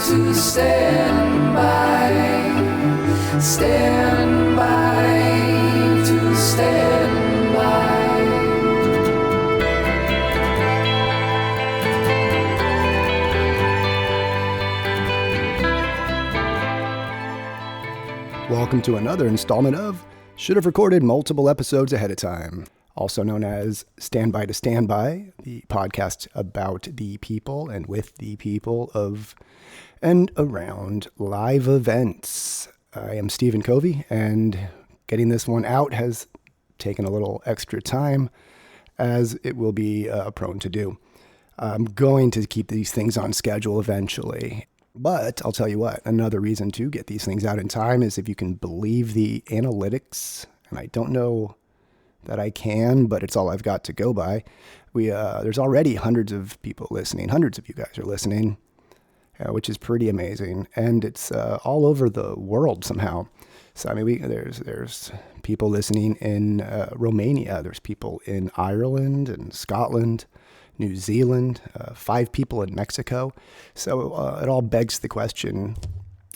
to stand by, stand by, to stand by. Welcome to another installment of Should Have Recorded Multiple Episodes Ahead of Time, also known as Stand By to Stand By, the podcast about the people and with the people of and around live events. I am Stephen Covey, and getting this one out has taken a little extra time, as it will be prone to do. I'm going to keep these things on schedule eventually. But I'll tell you what, another reason to get these things out in time is if you can believe the analytics, and I don't know that I can, but it's all I've got to go by. There's already hundreds of people listening. Hundreds of you guys are listening, which is pretty amazing. And it's all over the world somehow. So, I mean, there's people listening in Romania. There's people in Ireland and Scotland, New Zealand, 5 people in Mexico. So it all begs the question,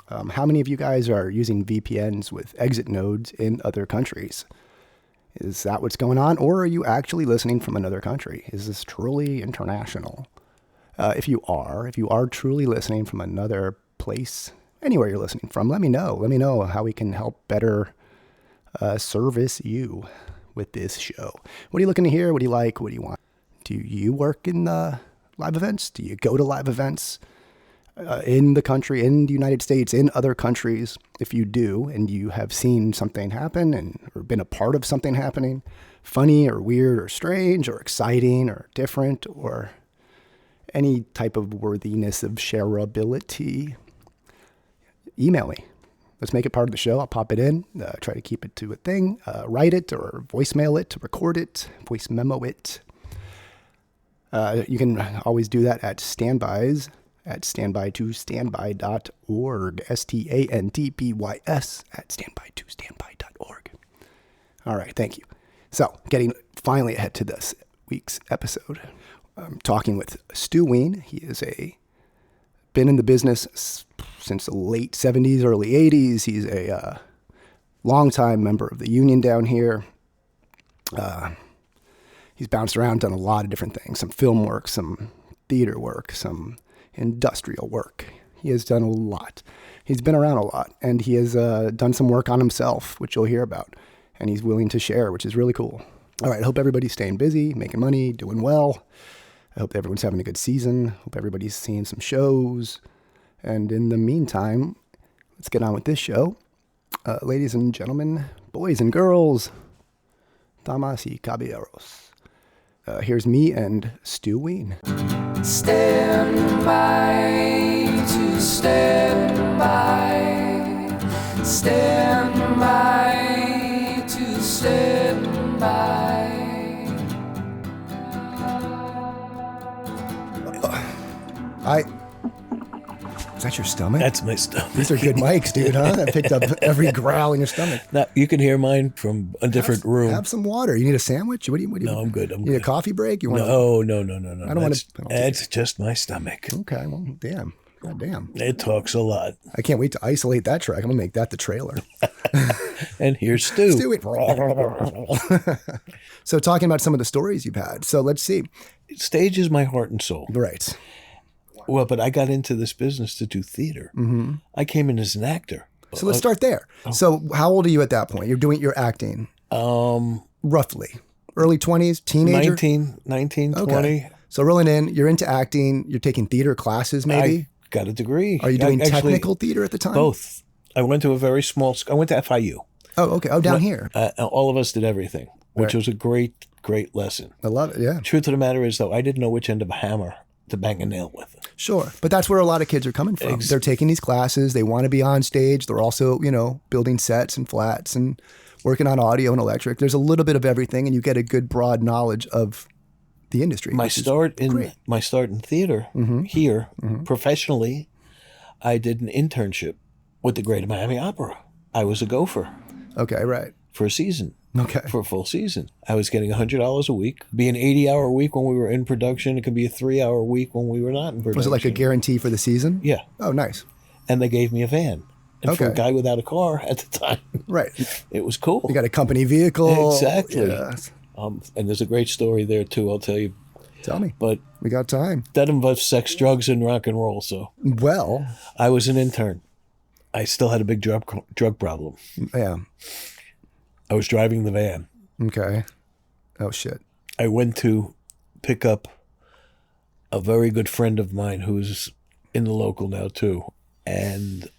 how many of you guys are using VPNs with exit nodes in other countries? Is that what's going on? Or are you actually listening from another country? Is this truly international? If you are truly listening from another place, anywhere you're listening from, let me know. Let me know how we can help better service you with this show. What are you looking to hear? What do you like? What do you want? Do you work in live events? Do you go to live events in the country, in the United States, in other countries? If you do, and you have seen something happen or been a part of something happening, funny or weird or strange or exciting or different or any type of worthiness of shareability, email me. Let's make it part of the show. I'll pop it in, try to keep it to a thing, write it or voicemail it, record it, voice memo it. You can always do that at standbys at standby2standby.org, STANDBYS at standby2standby.org. All right, thank you. So, getting finally ahead to this week's episode. I'm talking with Stu Wein. He is been in the business since the late 70s, early 80s. He's a longtime member of the union down here. He's bounced around, done a lot of different things, some film work, some theater work, some industrial work. He has done a lot. He's been around a lot, and he has done some work on himself, which you'll hear about, and he's willing to share, which is really cool. All right, I hope everybody's staying busy, making money, doing well. I hope everyone's having a good season. Hope everybody's seeing some shows. And in the meantime, let's get on with this show. Ladies and gentlemen, boys and girls, damas y caballeros. Here's me and Stu Wein. Stand by to stand by. Stand by to stand by. Is that your stomach? That's my stomach. These are good mics, dude, huh? That picked up every growl in your stomach. Now, you can hear mine from a different room. Have some water. You need a sandwich? What do you No, I'm good. You need a coffee break? No. I don't want to. It's just my stomach. Okay, well, damn. God damn. It talks a lot. I can't wait to isolate that track. I'm going to make that the trailer. And here's Stu. So talking about some of the stories you've had. So let's see. Stage is my heart and soul. Right. Well, but I got into this business to do theater. Mm-hmm. I came in as an actor. So let's start there. So how old are you at that point? You're acting. Roughly. Early 20s, teenager? 19, okay. 20. So rolling in, you're into acting. You're taking theater classes maybe? I got a degree. Are you doing technical theater at the time? Both. I went to a very small school. I went to FIU. Oh, okay. Oh, down here. All of us did everything, which was a great lesson. I love it, yeah. Truth of the matter is, though, I didn't know which end of a hammer to bang a nail with. Sure. But that's where a lot of kids are coming from. They're taking these classes. They want to be on stage. They're also, building sets and flats and working on audio and electric. There's a little bit of everything, and you get a good broad knowledge of the industry. My start in theater here, professionally, I did an internship with the Greater Miami Opera. I was a gopher. Okay, right. for a season. Okay. For a full season. I was getting $100 a week. It'd be an 80-hour week when we were in production. It could be a 3-hour week when we were not in production. Was it like a guarantee for the season? Yeah. Oh, nice. And they gave me a van. And for a guy without a car at the time, right, it was cool. You got a company vehicle. Exactly. Yes. And there's a great story there, too, I'll tell you. Tell me. But we got time. That involves sex, drugs, and rock and roll. So, well, I was an intern. I still had a big drug problem. Yeah. I was driving the van. Okay. Oh, shit. I went to pick up a very good friend of mine who's in the local now, too. And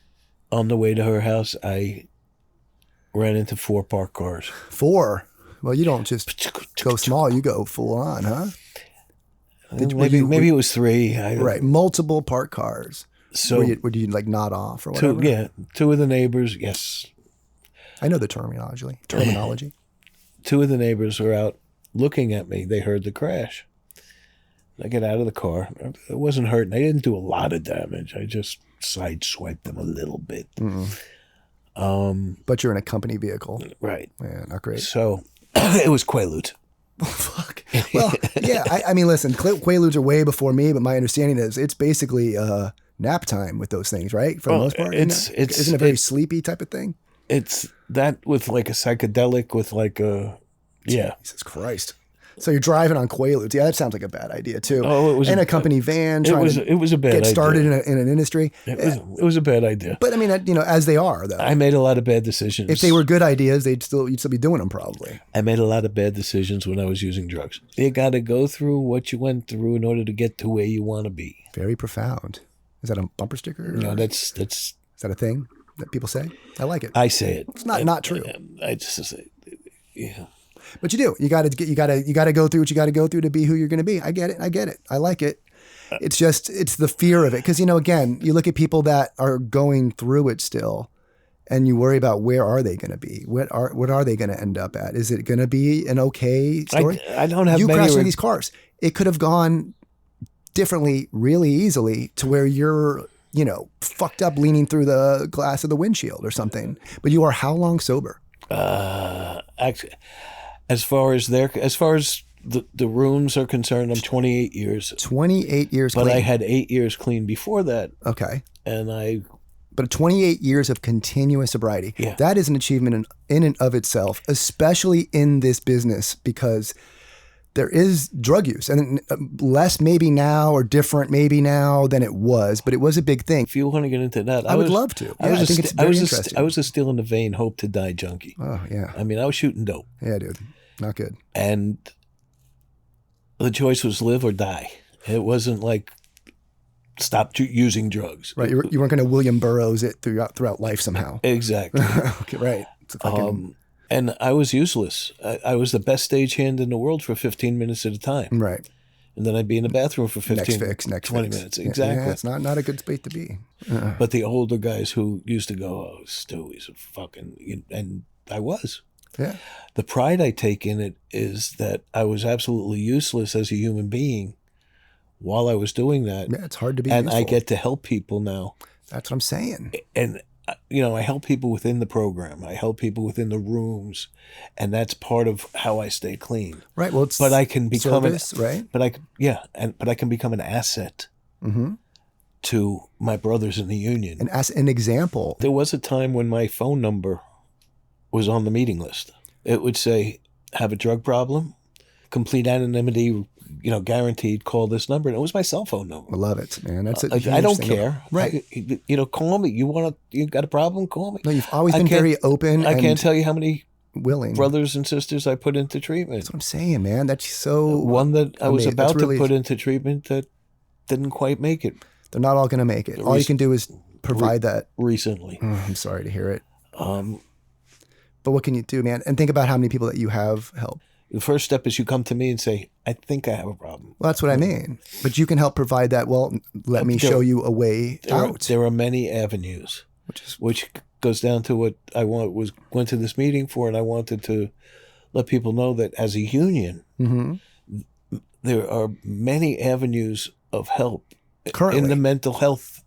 on the way to her house, I ran into 4 parked cars. 4? Well, you don't just go small. You go full on, huh? Maybe it was 3. Right. Multiple parked cars. So would you like nod off or whatever? 2 of the neighbors, yes. I know the terminology. 2 of the neighbors were out looking at me. They heard the crash. I get out of the car. It wasn't hurting. I didn't do a lot of damage. I just sideswiped them a little bit. But you're in a company vehicle. Right. Yeah, not great. So it was Quaaludes. Oh, fuck. Well, yeah. I mean, listen, Quaaludes are way before me, but my understanding is it's basically nap time with those things, right? For the most part. Isn't it a very sleepy type of thing? It's that with like a psychedelic with like a, yeah. Jesus Christ. So you're driving on Quaaludes. Yeah, that sounds like a bad idea too. Oh, it was in a company van. It was a bad idea. Get started in an industry. It was a bad idea. But I mean, as they are though. I made a lot of bad decisions. If they were good ideas, you'd still be doing them probably. I made a lot of bad decisions when I was using drugs. You got to go through what you went through in order to get to where you want to be. Very profound. Is that a bumper sticker? No, that's. Is that a thing that people say? I like it. I say it. It's not true. I just say, yeah. But you do. You got to go through what you got to go through to be who you're going to be. I get it. I like it. It's the fear of it. Because, again, you look at people that are going through it still and you worry about where are they going to be? What are they going to end up at? Is it going to be an okay story? I don't have you many. You crash into these cars. It could have gone differently really easily to where you're, fucked up leaning through the glass of the windshield or something. But you are how long sober? Actually, as far as the rooms are concerned, I'm 28 years. 28 years but clean. I had 8 years clean before that. Okay. But 28 years of continuous sobriety. Yeah. That is an achievement in and of itself, especially in this business, because there is drug use and less maybe now or different maybe now than it was, but it was a big thing. If you want to get into that, I would love to. I think it's very interesting. I was a still in the vein, hope to die junkie. Oh, yeah. I mean, I was shooting dope. Yeah, dude. Not good. And the choice was live or die. It wasn't like stop using drugs. Right. You weren't going to William Burroughs it throughout life somehow. Exactly. Okay, right. It's a fucking... And I was useless. I was the best stagehand in the world for 15 minutes at a time. Right. And then I'd be in the bathroom for 15, next 20 fix. minutes. Exactly. Yeah, it's not a good space to be. But the older guys who used to go, oh, Stu, he's a fucking... And I was. Yeah. The pride I take in it is that I was absolutely useless as a human being while I was doing that. Yeah, it's hard to be and useful. I get to help people now. That's what I'm saying. And, I help people within the program. I help people within the rooms. And that's part of how I stay clean. Right. Well, it's but I can become service, right? But I can become an asset to my brothers in the union. And as an example. There was a time when my phone number was on the meeting list. It would say, have a drug problem, complete anonymity, guaranteed, call this number. And it was my cell phone number. I love it, man. That's I don't care. Right. Call me. You got a problem? Call me. No, you've always been very open. I can't tell you how many willing brothers and sisters I put into treatment. That's what I'm saying, man. That's so... One that I was about to put into treatment that didn't quite make it. They're not all going to make it. All you can do is provide that. Recently. I'm sorry to hear it. But what can you do, man? And think about how many people that you have helped. The first step is you come to me and say, I think I have a problem. Well, that's what I mean. But you can help provide that. Well, let me show you a way out. There are many avenues, which goes down to what I went to this meeting for, and I wanted to let people know that as a union, there are many avenues of help currently in the mental health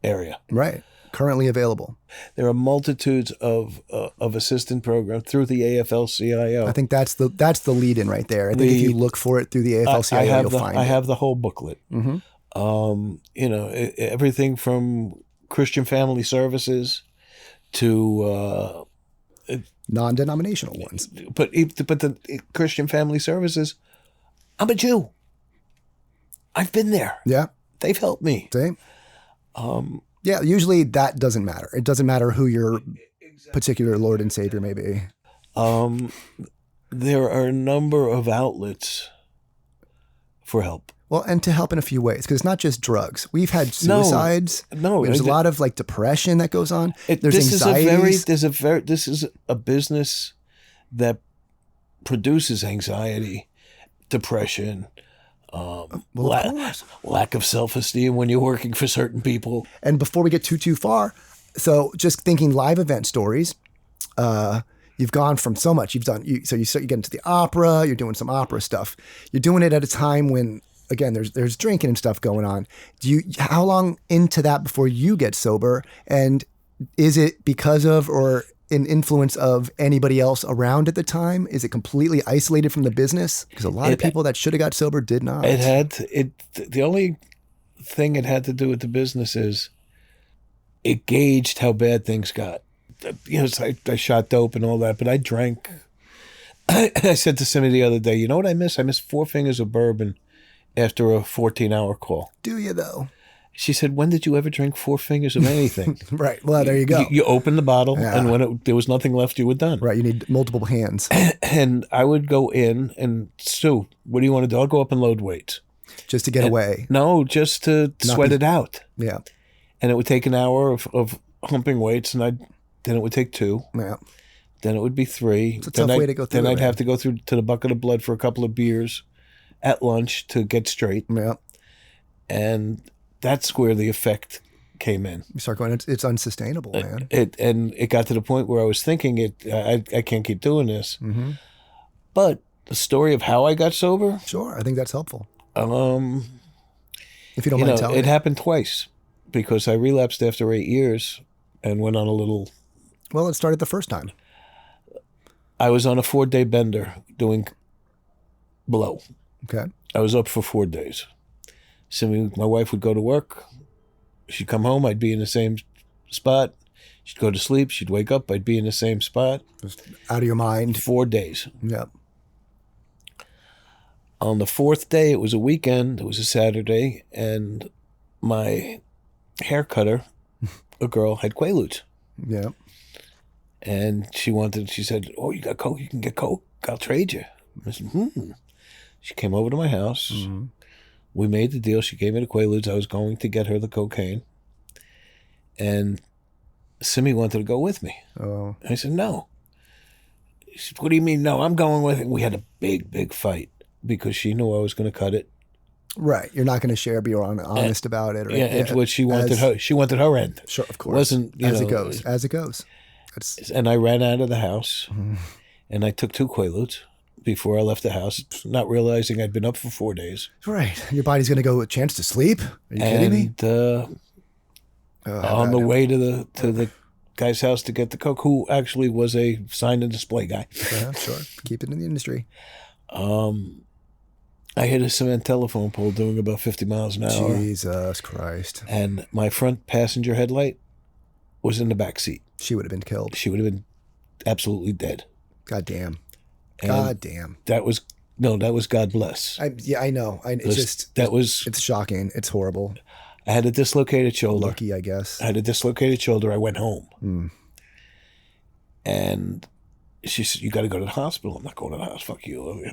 area. Right. currently available. There are multitudes of assistant programs through the AFL-CIO. I think that's the lead in right there. I think if you look for it through the AFL-CIO, you'll find it. I have the whole booklet. Mm-hmm. Everything from Christian Family Services to non-denominational ones. But the Christian Family Services, I'm a Jew. I've been there. Yeah. They've helped me. Same. Yeah, usually that doesn't matter. It doesn't matter who your particular Lord and Savior may be. There are a number of outlets for help. Well, and to help in a few ways, because it's not just drugs. We've had suicides. No, there's a lot of like depression that goes on. There's anxiety. This is a business that produces anxiety, depression, lack of self-esteem when you're working for certain people. And before we get too far, so just thinking live event stories, you've gone from so much. You get into the opera. You're doing some opera stuff. You're doing it at a time when, again, there's drinking and stuff going on. How long into that before you get sober? And is it because of or an influence of anybody else around at the time? Is it completely isolated from the business? Because a lot of people that should have got sober did not. The only thing it had to do with the business is it gauged how bad things got. I shot dope and all that, but I drank. I said to Simmy the other day, you know what I miss? I miss 4 fingers of bourbon after a 14-hour call. Do you, though? She said, when did you ever drink 4 fingers of anything? Right. Well, there you go. You open the bottle, and when there was nothing left, you were done. Right. You need multiple hands. And I would go in and, Stu, what do you want to do? I'll go up and load weights. Just to get away? No, just to sweat it out. Yeah. And it would take an hour of humping weights, and then it would take 2. Yeah. Then it would be 3. It's a tough way to go through. Then I'd have to go through to the bucket of blood for a couple of beers at lunch to get straight. Yeah. And that's where the effect came in. You start going, it's unsustainable, man. It got to the point where I was thinking, I can't keep doing this. Mm-hmm. But the story of how I got sober. Sure, I think that's helpful. If you don't mind telling it happened twice because I relapsed after 8 years and went on a little. Well, it started the first time. I was on a 4-day bender doing blow. Okay. I was up for 4 days. So my wife would go to work. She'd come home. I'd be in the same spot. She'd go to sleep. She'd wake up. I'd be in the same spot. Just out of your mind. 4 days. Yeah. On the 4th day, it was a weekend. It was a Saturday. And my hair cutter, a girl, had Quaaludes. Yeah. And she said, oh, you got Coke? You can get Coke? I'll trade you. I said, She came over to my house. Mm-hmm. We made the deal. She gave me the Quaaludes. I was going to get her the cocaine. And Simmy wanted to go with me. Oh. I said, no. She said, what do you mean, no? I'm going with it. We had a big fight because she knew I was going to cut it. Right. You're not going to share, be honest about it. Or, yeah, it's what she wanted. She wanted her end. Sure, of course. It wasn't, as it goes. And I ran out of the house, and I took 2 Quaaludes before I left the house, not realizing I'd been up for 4 days. Right. Your body's going to go a chance to sleep? Are you kidding me? On the way to the guy's house to get the Coke, who actually was a sign and display guy. Yeah, sure. Keep it in the industry. I hit a cement telephone pole doing about 50 miles an hour. Jesus Christ. And my front passenger headlight was in the back seat. She would have been killed. She would have been absolutely dead. God damn. And God damn. That was God bless. I know. It's shocking. It's horrible. I had a dislocated shoulder. Lucky, I guess. I had a dislocated shoulder. I went home. And she said, you got to go to the hospital. I'm not going to the hospital. Fuck you.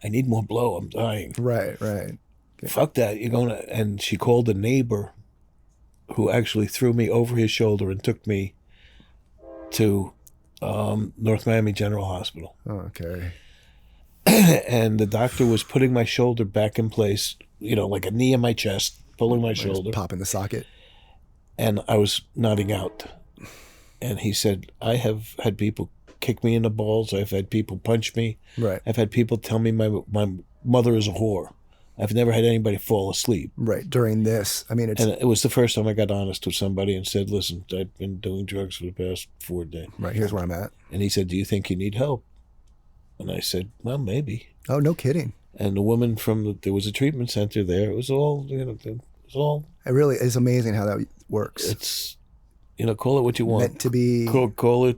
I need more blow. I'm dying. Right. Okay. Fuck that. You're going to. And she called a neighbor who actually threw me over his shoulder and took me to North Miami General Hospital. Okay. And the doctor was putting my shoulder back in place, like a knee in my chest, pulling my shoulder. Popping the socket. And I was nodding out. And he said, I have had people kick me in the balls. I've had people punch me. Right. I've had people tell me my mother is a whore. I've never had anybody fall asleep. Right. During this, I mean, And it was the first time I got honest with somebody and said, listen, I've been doing drugs for the past 4 days. Right. Here's where I'm at. And he said, do you think you need help? And I said, well, maybe. Oh, no kidding. And the woman there was a treatment center there. It was all, it was all. It really is amazing how that works. It's, call it what you want. Meant to be. Call it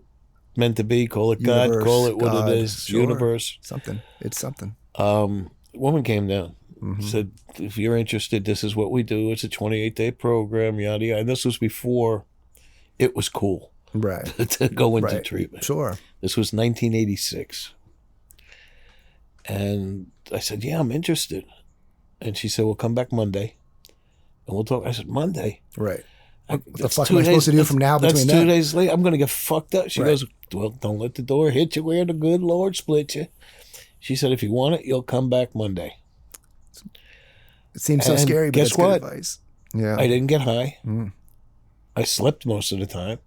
meant to be. Call it Universe, God. Call it what God, it is. sure. Universe. Something. It's something. The woman came down. Said, if you're interested, this is what we do. It's a 28-day program, yada, yada. And this was before it was cool. Right. To go into treatment. Sure. This was 1986. And I said, yeah, I'm interested. And she said, well, come back Monday and we'll talk. I said, Monday? Right. What the That's fuck am I supposed to do from now between That's that? 2 days later. I'm going to get fucked up. She Right. goes, well, don't let the door hit you where the good Lord split you. She said, if you want it, you'll come back Monday. It seems so And scary, but guess it's good what? advice. Yeah. I didn't get high. I slept most of the time.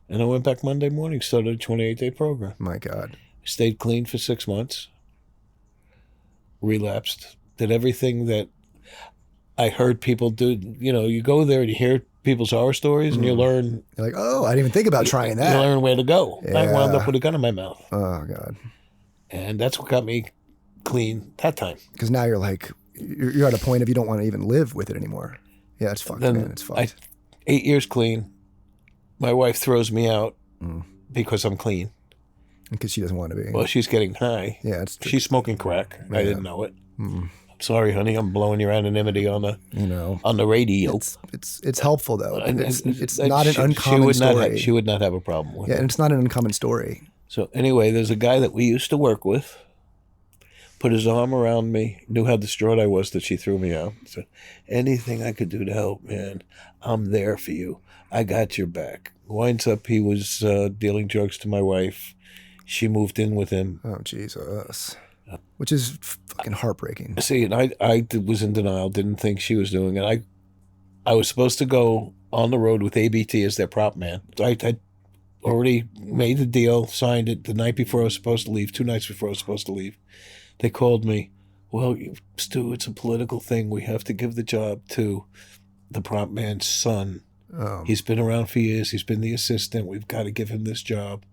And I went back Monday morning, started a 28-day program. My God. Stayed clean for 6 months. Relapsed. Did everything that I heard people do. You go there and you hear people's horror stories and you learn. You're like, oh, I didn't even think about trying that. You learn where to go. Yeah. I wound up with a gun in my mouth. Oh, God. And that's what got me clean that time. Because now you're like, you're at a point of you don't want to even live with it anymore. Yeah, it's fucked, man. It's fucked. 8 years clean. My wife throws me out because I'm clean. Because she doesn't want to be. Well, she's getting high. Yeah, it's true. She's smoking crack. Yeah. I didn't know it. Sorry, honey. I'm blowing your anonymity on the radio. It's helpful though. It's not an uncommon story. She would not have a problem with it. Yeah, and it's not an uncommon story. So anyway, there's a guy that we used to work with. Put his arm around me. Knew how distraught I was that she threw me out. Said, anything I could do to help, man. I'm there for you. I got your back. Winds up, he was dealing drugs to my wife. She moved in with him. Oh, Jesus. Which is fucking heartbreaking. See, and I was in denial, didn't think she was doing it. I was supposed to go on the road with ABT as their prop man. I already made the deal, signed it the night before I was supposed to leave, 2 nights before I was supposed to leave. They called me, well, Stu, it's a political thing. We have to give the job to the prop man's son. Oh. He's been around for years. He's been the assistant. We've got to give him this job.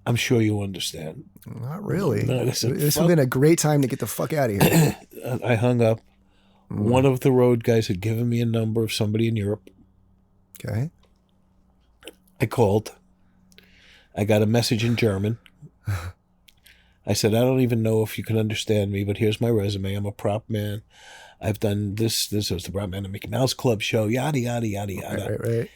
I'm sure you understand. Not really. No, this would have been a great time to get the fuck out of here. I hung up. One of the road guys had given me a number of somebody in Europe. Okay. I called. I got a message in German. I said, I don't even know if you can understand me, but here's my resume. I'm a prop man. I've done this. This was the prop man at Mickey Mouse Club show, yada, yada, yada, yada.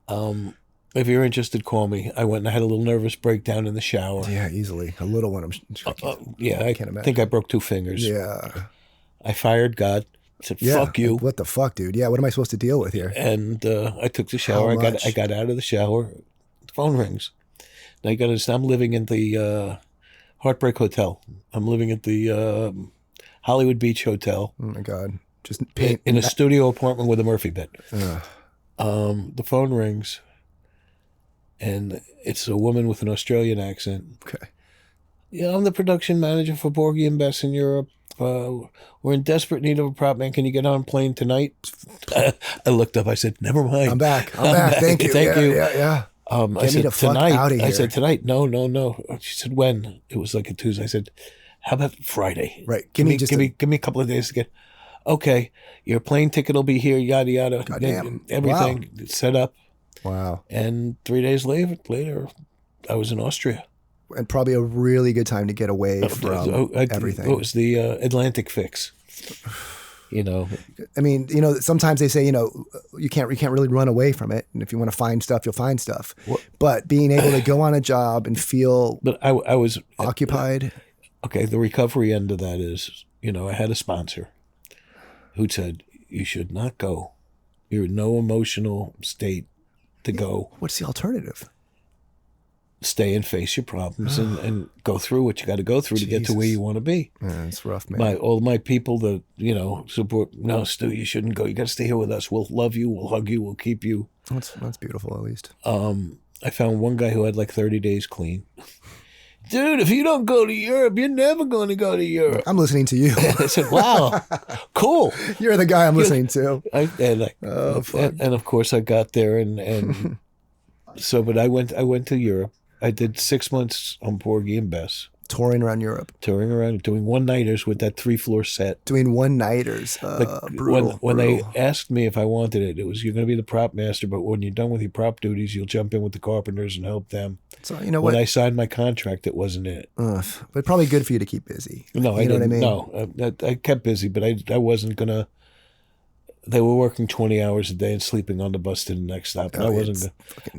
Right. If you're interested, call me. I went and I had a little nervous breakdown in the shower. Yeah, easily. A little one. I can't imagine. Think I broke 2 fingers. Yeah. I fired God. I said, fuck you. What the fuck, dude? Yeah, what am I supposed to deal with here? And I took the shower. I got out of the shower. The phone rings. Now you got to understand, I'm living in the Heartbreak Hotel. I'm living at the Hollywood Beach Hotel. Oh, my God. Just in a studio apartment with a Murphy bed. The phone rings. And it's a woman with an Australian accent. Okay. Yeah, I'm the production manager for Porgy and Bess in Europe. We're in desperate need of a prop man. Can you get on a plane tonight? I looked up. I said, never mind. I'm back. Thank you. Thank you. Yeah. I said, tonight. I said, tonight. No. She said, when? It was like a Tuesday. I said, how about Friday? Right. Give me a couple of days to get. Okay, your plane ticket will be here. Yada yada. Goddamn. Everything set up. Wow. And 3 days later, I was in Austria. And probably a really good time to get away from everything. It was the Atlantic fix. I mean, sometimes they say, you can't really run away from it. And if you want to find stuff, you'll find stuff. But being able to go on a job and feel I was occupied. Okay, the recovery end of that is, I had a sponsor who said, you should not go. You're in no emotional state to go. What's the alternative? Stay and face your problems and go through what you got to go through to get to where you want to be. Yeah, it's rough, man. All my people that, support, no, Stu, you shouldn't go. You got to stay here with us. We'll love you. We'll hug you. We'll keep you. That's beautiful, at least. I found one guy who had like 30 days clean. dude, if you don't go to Europe, you're never going to go to Europe. I'm listening to you. I said, wow, cool. You're the guy I'm listening to. And of course I got there and so, but I went to Europe. I did 6 months on Porgy and Bess. Touring around Europe. Touring around, doing one-nighters with that 3-floor set. Doing one-nighters. Brutal. When they asked me if I wanted it, it was, you're going to be the prop master, but when you're done with your prop duties, you'll jump in with the carpenters and help them. So, you know when what? I signed my contract, it wasn't it. But probably good for you to keep busy. No, I didn't. No, I kept busy, but I wasn't going to. They were working 20 hours a day and sleeping on the bus to the next stop. And I wasn't.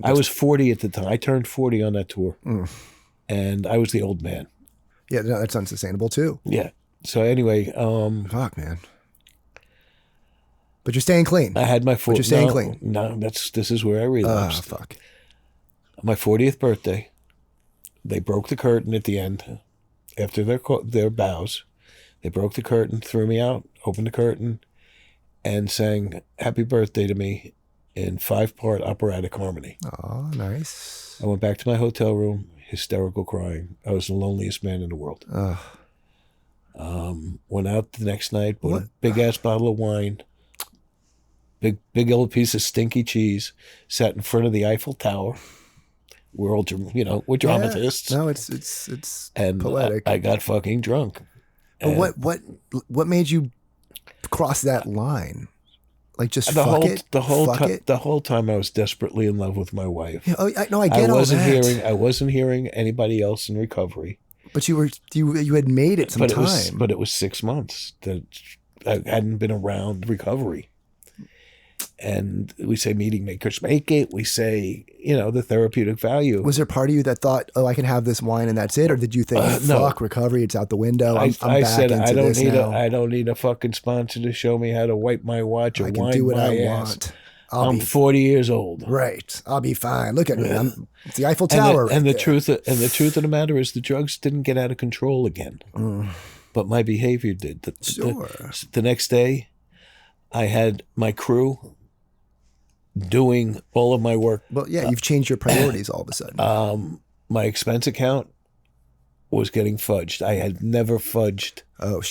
I was 40 at the time. I turned 40 on that tour. And I was the old man. Yeah, no, that's unsustainable too. Yeah. So anyway, fuck, man. But you're staying clean. I had my But you're staying clean. No, this is where I relapsed. Fuck. My 40th birthday, they broke the curtain at the end after their bows. They broke the curtain, threw me out, opened the curtain, and sang "Happy Birthday" to me in 5-part operatic harmony. Oh, nice. I went back to my hotel room, hysterical crying. I was the loneliest man in the world. Went out the next night, bought a big-ass bottle of wine, big old piece of stinky cheese, sat in front of the Eiffel Tower. We're all, we're dramatists. Yeah. No, it's and poetic. I got fucking drunk. But what made you cross that line? Like just the fuck whole time I was desperately in love with my wife. Yeah, I get all that. I wasn't hearing anybody else in recovery. But you had made it some time. But it was 6 months that I hadn't been around recovery. And we say meeting makers make it. We say, the therapeutic value. Was there part of you that thought, I can have this wine and that's it? Or did you think, fuck, recovery, it's out the window. I'm I back said, into I don't this need now. I don't need a fucking sponsor to show me how to wipe my watch or I can wind do what my I ass. want. I'm 40 years old. Right. I'll be fine. Look at me. It's the Eiffel Tower. And the truth of the matter is the drugs didn't get out of control again. But my behavior did. The next day, I had my crew doing all of my work. Well, yeah, you've changed your priorities all of a sudden. My expense account was getting fudged. I had never fudged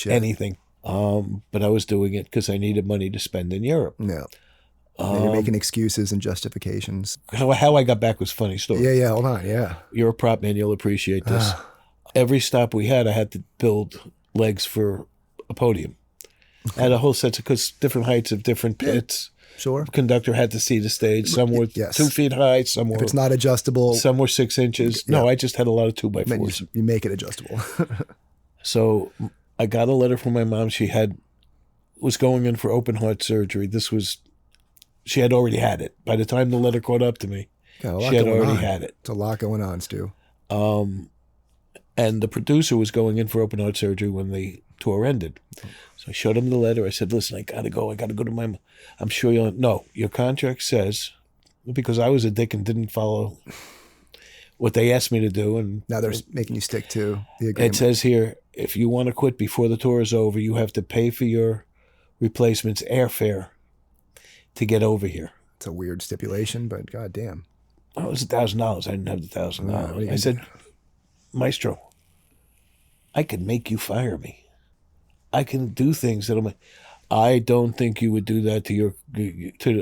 anything. But I was doing it because I needed money to spend in Europe. No. And you're making excuses and justifications. How I got back was a funny story. Yeah, hold on, yeah. You're a prop man, you'll appreciate this. Every stop we had, I had to build legs for a podium. I had a whole set because different heights of different pits. Sure. The conductor had to see the stage. Some were 2 feet high, some were... If it's not adjustable... Some were 6 inches. No, I just had a lot of 2x4s. You make it adjustable. So I got a letter from my mom. She was going in for open heart surgery. She had already had it. By the time the letter caught up to me, she had already had it. It's a lot going on, Stu. And the producer was going in for open heart surgery when the tour ended. So I showed him the letter. I said, listen, I got to go to my... I'm sure you'll... No, your contract says... Because I was a dick and didn't follow what they asked me to do. And now they're making you stick to the agreement. It says here, if you want to quit before the tour is over, you have to pay for your replacement's airfare to get over here. It's a weird stipulation, but goddamn. Oh, it was $1,000. I didn't have the $1,000. I said, Maestro, I can make you fire me. I can do things that I don't think you would do that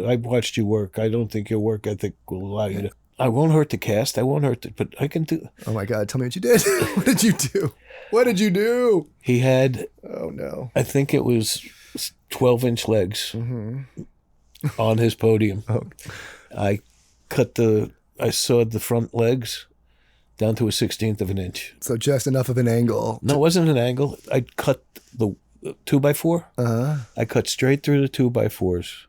I watched you work. I don't think your work ethic will allow you to. I won't hurt the cast. I won't hurt but I can do. Oh my God, tell me what you did. What did you do? What did you do? He had, oh no. I think it was 12-inch legs on his podium. Oh. I sawed the front legs down to a 1/16 of an inch. So just enough of an angle. No, it wasn't an angle. I cut the 2x4. I cut straight through the 2x4s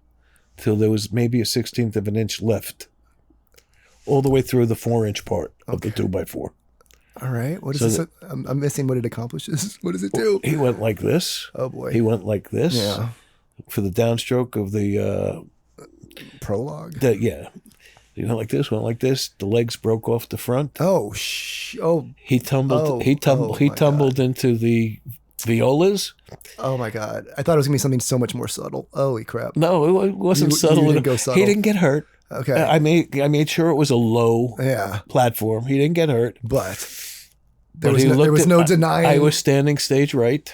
till there was maybe a 1/16 of an inch left, all the way through the 4-inch part of the 2x4. All right. What is this? I'm missing what it accomplishes. What does it do? He went like this. Oh boy. He went like this. Yeah. For the downstroke of the prologue. Yeah. He went like this. Went like this. The legs broke off the front. Oh, He tumbled. He tumbled into the violas. Oh my God! I thought it was gonna be something so much more subtle. Holy crap! No, it wasn't subtle. You didn't go subtle. He didn't get hurt. Okay. I made sure it was a low platform. He didn't get hurt. There was no denying. I was standing stage right.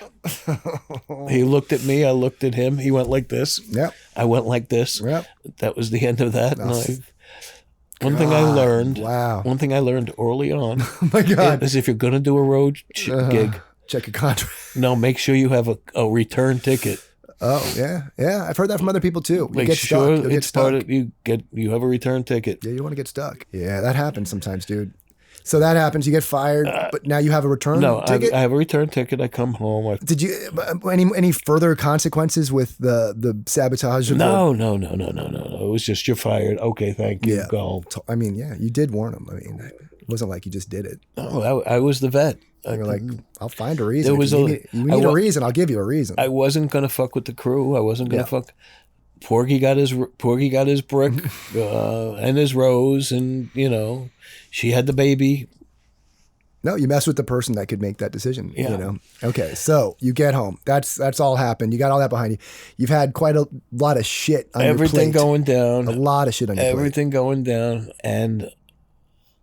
He looked at me. I looked at him. He went like this. Yep. I went like this. Yep. That was the end of that. Oh, One thing I learned. Wow. One thing I learned early on. Oh my God. Is if you're going to do a road gig, check your contract. no, make sure you have a return ticket. Oh yeah, yeah. I've heard that from other people too. You Make get sure stuck. it's part of you have a return ticket. Yeah, you don't want to get stuck. Yeah, that happens sometimes, dude. So that happens. You get fired, but now you have a return ticket? I have a return ticket. I come home. Did you any further consequences with the sabotage? Of No. It was just you're fired. Okay, thank you. Yeah. Go home. I mean, yeah, you did warn them. I mean, it wasn't like you just did it. No, I was the vet. You're like, I'll find a reason. There was you need a reason. I'll give you a reason. I wasn't gonna fuck with the crew. I wasn't gonna fuck. Porgy got his brick and his rose, and she had the baby. No, you mess with the person that could make that decision. Yeah. Okay, so you get home. That's all happened. You got all that behind you. You've had quite a lot of shit on Everything your plate. going down. A lot of shit on your Everything going down. And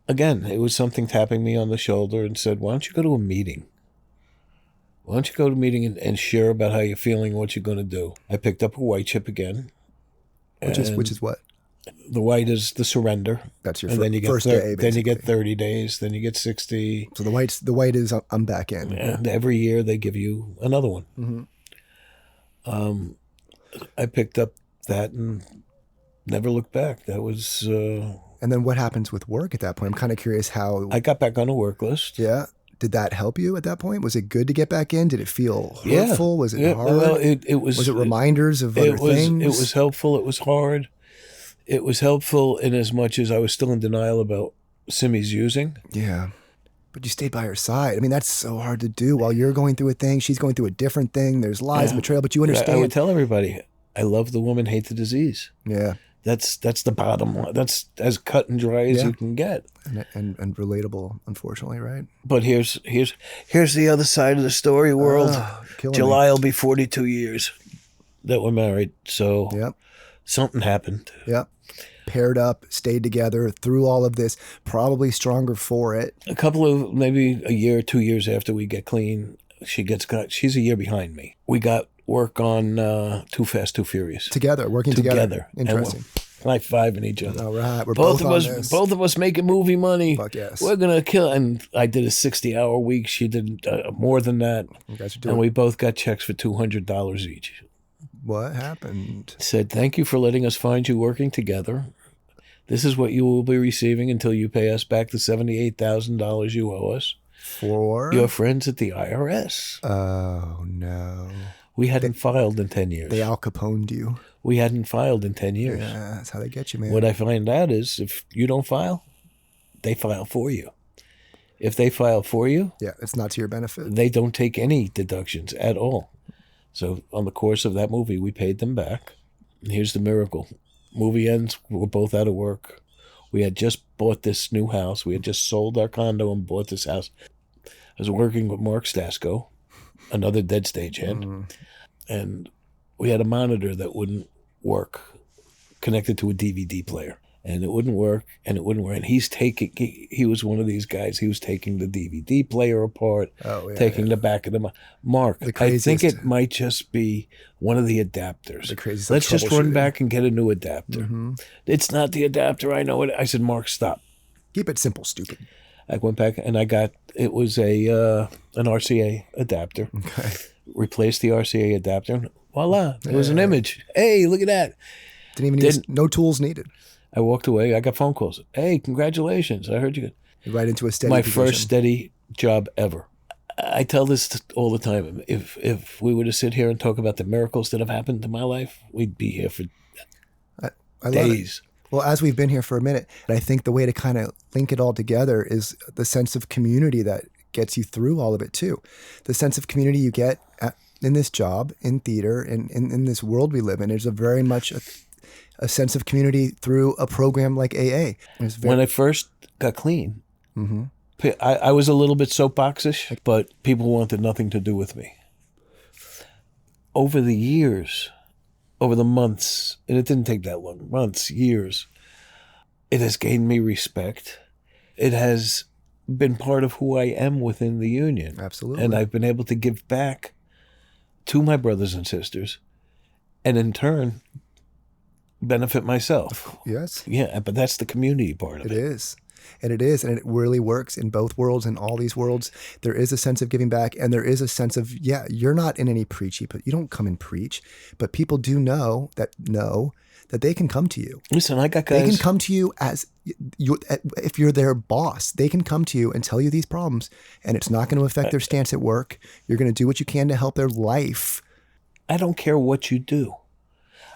again, it was something tapping me on the shoulder and said, why don't you go to a meeting? Why don't you go to a meeting and share about how you're feeling, what you're going to do? I picked up a white chip again. Which is what? The white is the surrender. That's your then you get first day, Then you get 30 days. Then you get 60. So the white is I'm back in. And every year they give you another one. Mm-hmm. I picked up that and never looked back. That was... And then what happens with work at that point? I'm kind of curious how... I got back on the work list. Yeah. Did that help you at that point? Was it good to get back in? Did it feel hurtful? Was it hard? Well, it was... Was it reminders of other things? It was helpful. It was hard. It was helpful in as much as I was still in denial about Simi's using. Yeah. But you stayed by her side. I mean, that's so hard to do. While you're going through a thing, she's going through a different thing. There's lies, betrayal, but you understand. I would tell everybody, I love the woman, hate the disease. Yeah. That's the bottom line. That's as cut and dry as you can get. And relatable, unfortunately, right? But here's the other side of the story, world. July will be 42 years that we're married. So something happened. Yep. Paired up, stayed together through all of this, probably stronger for it. A couple of, maybe a year, 2 years after we get clean, she's a year behind me. We got work on Too Fast, Too Furious. Working together. Interesting. High-fiving each other. All right. We're both on this. Both of us making movie money. Fuck yes. We're going to kill. And I did a 60-hour week. She did more than that. You guys are doing. And we both got checks for $200 each. What happened? Said, thank you for letting us find you working together. This is what you will be receiving until you pay us back the $78,000 you owe us. For? Your friends at the IRS. Oh, no. We hadn't filed in 10 years. They Al Caponed you. We hadn't filed in 10 years. Yeah, that's how they get you, man. What I find out is if you don't file, they file for you. If they file for you, it's not to your benefit. They don't take any deductions at all. So on the course of that movie, we paid them back. And here's the miracle. Movie ends, we're both out of work. We had just bought this new house. We had just sold our condo and bought this house. I was working with Mark Stasko, another dead stagehand, and we had a monitor that wouldn't work, connected to a DVD player. And it wouldn't work, and it wouldn't work. And he was one of these guys. He was taking the DVD player apart, taking the back of the Mark, I think it might just be one of the adapters. Let's just run back and get a new adapter. Mm-hmm. It's not the adapter. I know it. I said, Mark, stop. Keep it simple, stupid. I went back and it was an RCA adapter. Okay. Replaced the RCA adapter. And voila, it was an image. Hey, look at that. No tools needed. I walked away. I got phone calls. Hey, congratulations. I heard you. Right into a steady My position. first steady job ever. I tell this all the time. If we were to sit here and talk about the miracles that have happened in my life, we'd be here for days. Well, as we've been here for a minute, I think the way to kind of link it all together is the sense of community that gets you through all of it too. The sense of community you get in this job, in theater, in this world we live in, is a very much a sense of community through a program like AA. When I first got clean, I was a little bit soapboxish, but people wanted nothing to do with me. Over the years, over the months, and it didn't take that long, months, years, it has gained me respect. It has been part of who I am within the union. Absolutely. And I've been able to give back to my brothers and sisters, and in turn benefit myself. Yes. Yeah, but that's the community part of it. It is. And it is. And it really works in both worlds, in all these worlds. There is a sense of giving back, and there is a sense of, yeah, you're not in any preachy, but you don't come and preach. But people do know that they can come to you. Listen, I got guys. They can come to you as you, if you're their boss, they can come to you and tell you these problems, and it's not going to affect their stance at work. You're going to do what you can to help their life. I don't care what you do.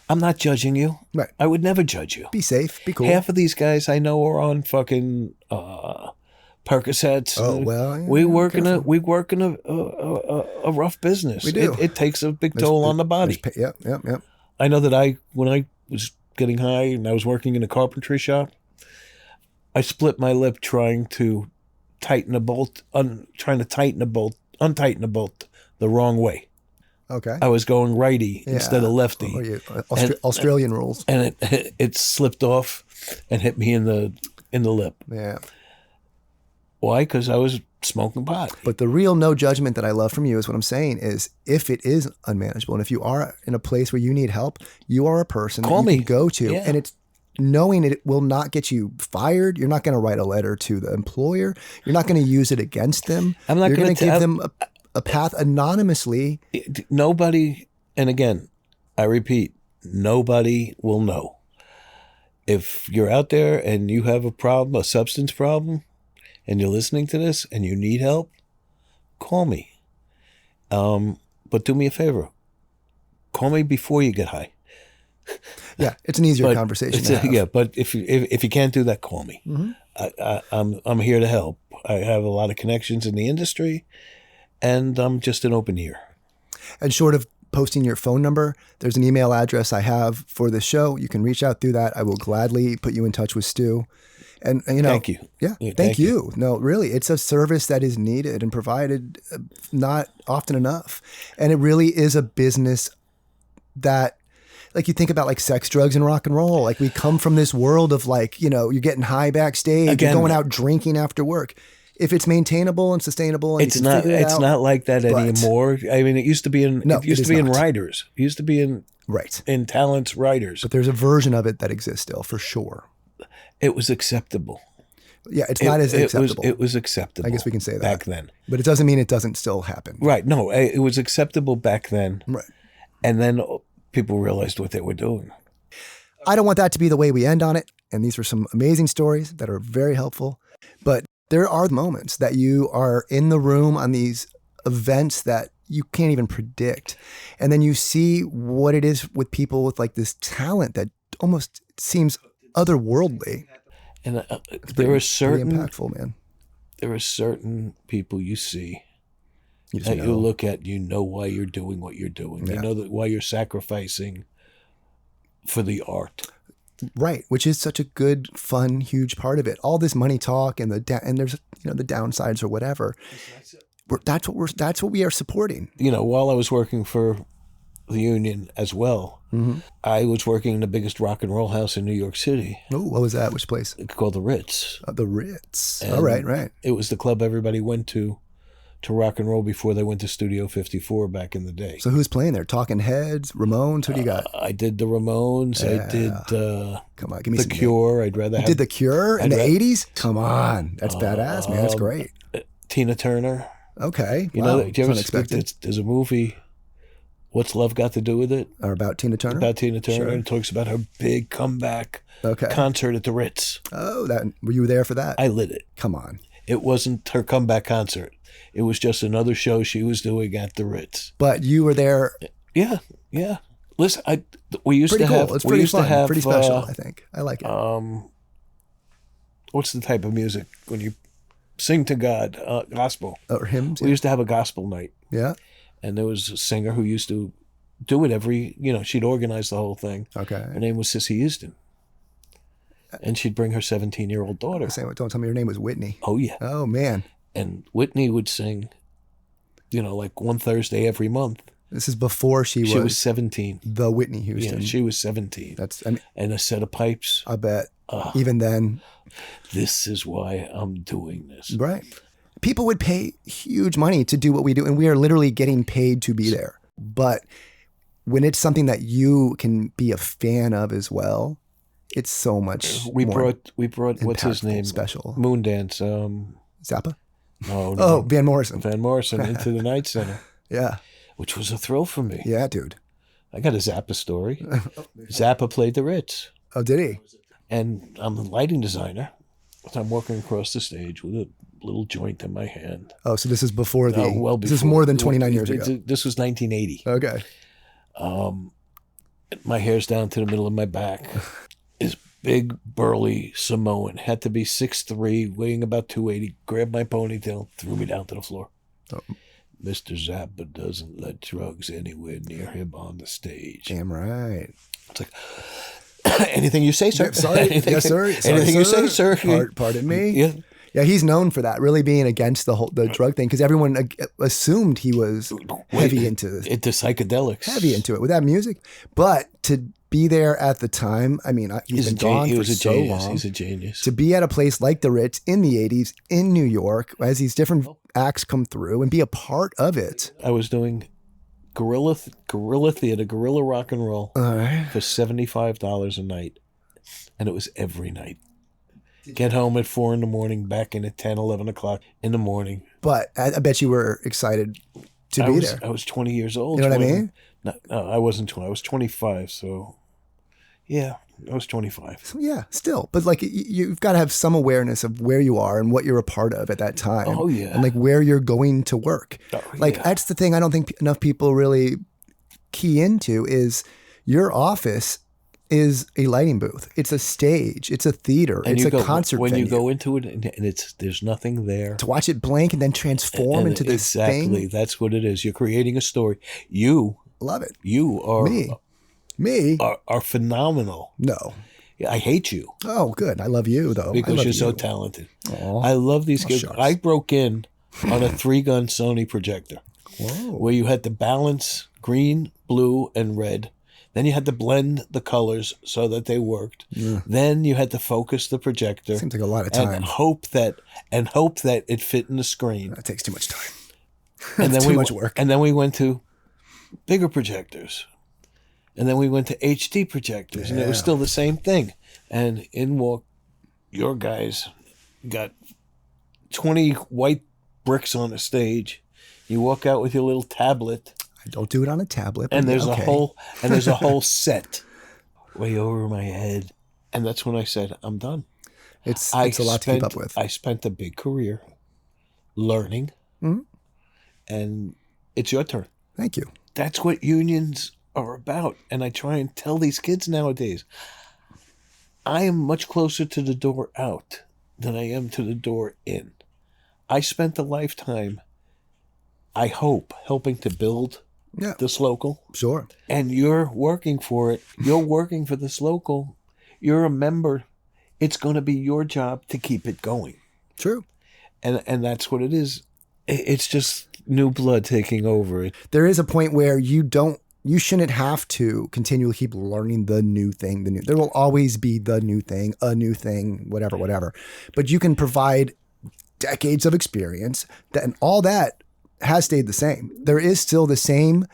I'm not judging you. Right. I would never judge you. Be safe. Be cool. Half of these guys I know are on fucking Percocets. Oh, well, yeah, we work careful. in a rough business. We do. It takes a big toll on the body. Yep. I know that when I was getting high and I was working in a carpentry shop, I split my lip trying to untighten a bolt the wrong way. Okay. I was going righty instead of lefty. Oh, yeah. Australian rules. And it slipped off and hit me in the lip. Yeah. Why? Because I was smoking pot. But the real no judgment that I love from you is what I'm saying is if it is unmanageable and if you are in a place where you need help, you are a person that you can go to. Yeah. And it's knowing it will not get you fired. You're not going to write a letter to the employer. You're not going to use it against them. I'm not You're going to give them a path anonymously. Nobody, and again, I repeat, nobody will know. If you're out there and you have a problem, a substance problem, and you're listening to this and you need help, call me. But do me a favor. Call me before you get high. Yeah, it's an easier conversation to have. Yeah, but if you can't do that, call me. Mm-hmm. I'm here to help. I have a lot of connections in the industry, and I'm just an open ear. And short of posting your phone number, there's an email address I have for the show. You can reach out through that. I will gladly put you in touch with Stu. And thank you. Yeah, thank you. No, really, it's a service that is needed and provided not often enough. And it really is a business that, like you think about like sex, drugs, and rock and roll. Like we come from this world of like, you're getting high backstage, you're going out drinking after work. If it's maintainable and sustainable, and it's not like that anymore. I mean, it used to be in in writers. It used to be in talents writers. But there's a version of it that exists still for sure. It was acceptable. Yeah, it's not as acceptable. It was acceptable. I guess we can say that back then. But it doesn't mean it doesn't still happen. Right. No, it was acceptable back then. Right. And then people realized what they were doing. I don't want that to be the way we end on it. And these were some amazing stories that are very helpful. But there are moments that you are in the room on these events that you can't even predict. And then you see what it is with people with like this talent that almost seems otherworldly. And Pretty impactful, man. There are certain people you see that you look at, why you're doing what you're doing. Yeah. You know that why you're sacrificing for the art. Right, which is such a good, fun, huge part of it. All this money talk and there's the downsides or whatever. That's what we are supporting. While I was working for the union as well, mm-hmm. I was working in the biggest rock and roll house in New York City. Oh, what was that? Which place? It's called the Ritz. The Ritz. And all right. It was the club everybody went to rock and roll before they went to Studio 54 back in the day. So who's playing there? Talking Heads, Ramones? Who do you got? I did the Ramones. Yeah. I did Come on, give me The some Cure. I'd rather have. You did The Cure in the 80s? Come on. That's badass, man. That's great. Tina Turner. Okay. Do you ever unexpected? There's a movie, What's Love Got to Do with It? Or about Tina Turner? About Tina Turner. Sure. And it talks about her big comeback concert at the Ritz. Oh, were you there for that? I lit it. Come on. It wasn't her comeback concert. It was just another show she was doing at the Ritz. But you were there. Yeah. Listen, we used to have. It's pretty fun. Pretty special, I think. I like it. What's the type of music when you sing to God? Gospel. Or hymns. We used to have a gospel night. Yeah. And there was a singer who used to do it every. She'd organize the whole thing. Okay. Her name was Sissy Houston. And she'd bring her 17-year-old daughter. Don't tell me her name was Whitney. Oh yeah. Oh man. And Whitney would sing, like one Thursday every month. This is before she was 17. the Whitney Houston. Yeah, she was 17. And a set of pipes. I bet. Even then. This is why I'm doing this. Right. People would pay huge money to do what we do, and we are literally getting paid to be there. But when it's something that you can be a fan of as well, it's so much we more brought what's his name? Special. Moondance. Zappa? No. Oh, Van Morrison. Van Morrison into the Night Center. Yeah. Which was a thrill for me. Yeah, dude. I got a Zappa story. Zappa played the Ritz. Oh, did he? And I'm a lighting designer. So I'm walking across the stage with a little joint in my hand. Oh, so this is before the... before. This is more than 29 years ago. This was 1980. Okay. My hair's down to the middle of my back. This big, burly Samoan, had to be 6'3", weighing about 280, grabbed my ponytail, threw me down to the floor. Oh. Mr. Zappa doesn't let drugs anywhere near him on the stage. Damn right. It's like... Anything you say, sir. Sorry. Yes, sir. Sorry, anything you say, sir. Pardon me. Yeah. Yeah, he's known for that, really being against the drug thing, because everyone assumed he was heavy into psychedelics. Heavy into it with that music. But to be there at the time, I mean, he's been gone for so long. He's a genius. To be at a place like the Ritz in the 80s in New York, as these different acts come through, and be a part of it. I was doing guerrilla theater, guerrilla rock and roll for $75 a night. And it was every night. Get home at 4 a.m, back in at 10, 11 o'clock in the morning. But I bet you were excited to be there. I was 20 years old. You know what I mean? No, I wasn't 20. I was 25. So, yeah, I was 25. So, yeah, still. But like you've got to have some awareness of where you are and what you're a part of at that time. Oh, yeah. And like where you're going to work. That's the thing I don't think enough people really key into is your office is a lighting booth. It's a stage. It's a theater. It's a concert venue. When you go into it and there's nothing there. To watch it blank and then transform into this thing. Exactly. That's what it is. You're creating a story. You love it. You are me are phenomenal. No. Yeah, I hate you. Oh, good. I love you though. Because you're so talented. Aww. I love these kids. Shucks. I broke in on a 3-gun Sony projector. Whoa. Where you had to balance green, blue, and red. Then you had to blend the colors so that they worked. Yeah. Then you had to focus the projector. Seems like a lot of time. And hope that it fit in the screen. That takes too much time. And then too much work. And then we went to bigger projectors. And then we went to HD projectors. Yeah. And it was still the same thing. And in walk your guys, got 20 white bricks on the stage. You walk out with your little tablet. I don't do it on a tablet. And there's a whole set way over my head. And that's when I said, I'm done. It's a lot to keep up with. I spent a big career learning. Mm-hmm. And it's your turn. Thank you. That's what unions are about. And I try and tell these kids nowadays, I am much closer to the door out than I am to the door in. I spent a lifetime, I hope, helping to build this local. Sure. And you're working for it. You're working for this local. You're a member. It's going to be your job to keep it going. True. And that's what it is. It's just new blood taking over. There is a point where you shouldn't have to continually keep learning the new thing. There will always be the new thing, a new thing, whatever. But you can provide decades of experience and all that has stayed the same. There is still the same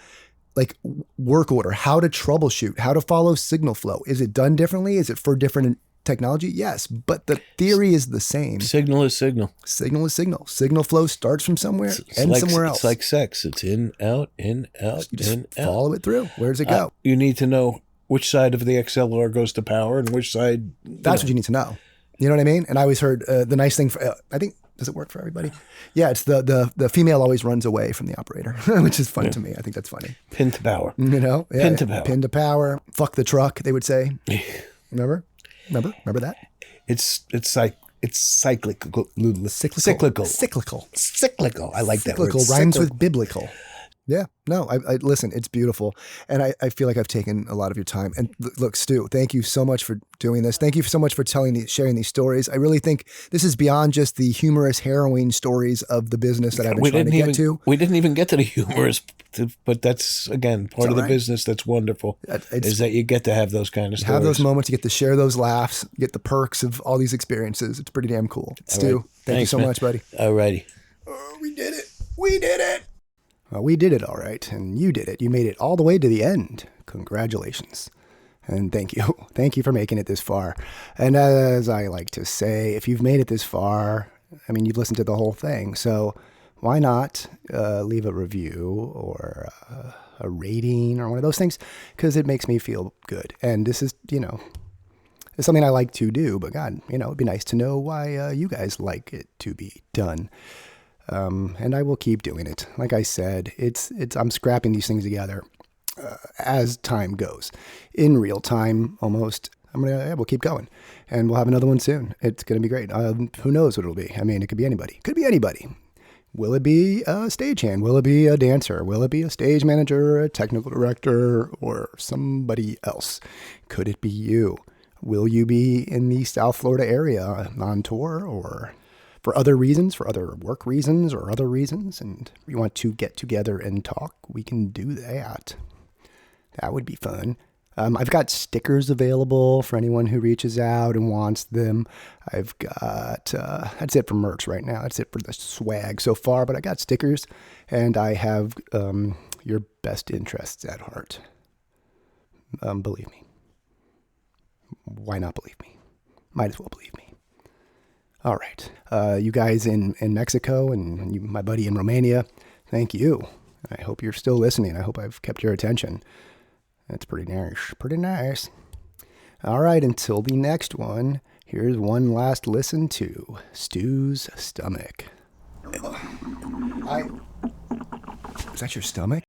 like work order, how to troubleshoot, how to follow signal flow. Is it done differently? Is it for different technology? Yes, but the theory is the same. Signal is signal. Signal is signal. Signal flow starts from somewhere and somewhere else. It's like sex. It's in, out, in, out, you just in, out. Follow it through. Where does it go? You need to know which side of the XLR goes to power and which side. That's what you need to know. You know what I mean? And I always heard the nice thing for, I think, does it work for everybody? Yeah, it's the female always runs away from the operator, which is fun to me. I think that's funny. Pin to power. You know? Yeah, pin to power. Pin to power. Fuck the truck, they would say. Remember that? It's cyclical. Cyclical. I like that word. Cyclical rhymes with biblical. Yeah, no, I listen, it's beautiful. And I feel like I've taken a lot of your time. And look, Stu, thank you so much for doing this. Thank you so much for sharing these stories. I really think this is beyond just the humorous, harrowing stories of the business that I've been trying to get to. We didn't even get to the humorous, but that's, again, part of the business that's wonderful, is that you get to have those kind of stories. Have those moments, you get to share those laughs, get the perks of all these experiences. It's pretty damn cool. Stu, thank you so much, buddy. All righty. We did it. We did it. Well, we did it all right, and you did it. You made it all the way to the end. Congratulations. And thank you. Thank you for making it this far. And as I like to say, if you've made it this far, I mean, you've listened to the whole thing. So why not leave a review or a rating or one of those things? Because it makes me feel good. And this is, it's something I like to do. But God, it'd be nice to know why you guys like it to be done. And I will keep doing it. Like I said, I'm scrapping these things together as time goes, in real time almost. We'll keep going, and we'll have another one soon. It's gonna be great. Who knows what it'll be? I mean, it could be anybody. Could be anybody. Will it be a stagehand? Will it be a dancer? Will it be a stage manager, a technical director, or somebody else? Could it be you? Will you be in the South Florida area on tour, or for other reasons, for other work reasons or other reasons, and you want to get together and talk? We can do that. That would be fun. I've got stickers available for anyone who reaches out and wants them. I've got, that's it for merch right now. That's it for the swag so far, but I got stickers, and I have your best interests at heart. Believe me. Why not believe me? Might as well believe me. All right. You guys in Mexico and my buddy in Romania, thank you. I hope you're still listening. I hope I've kept your attention. That's pretty nice. Pretty nice. All right. Until the next one, here's one last listen to Stu's Stomach. Is that your stomach?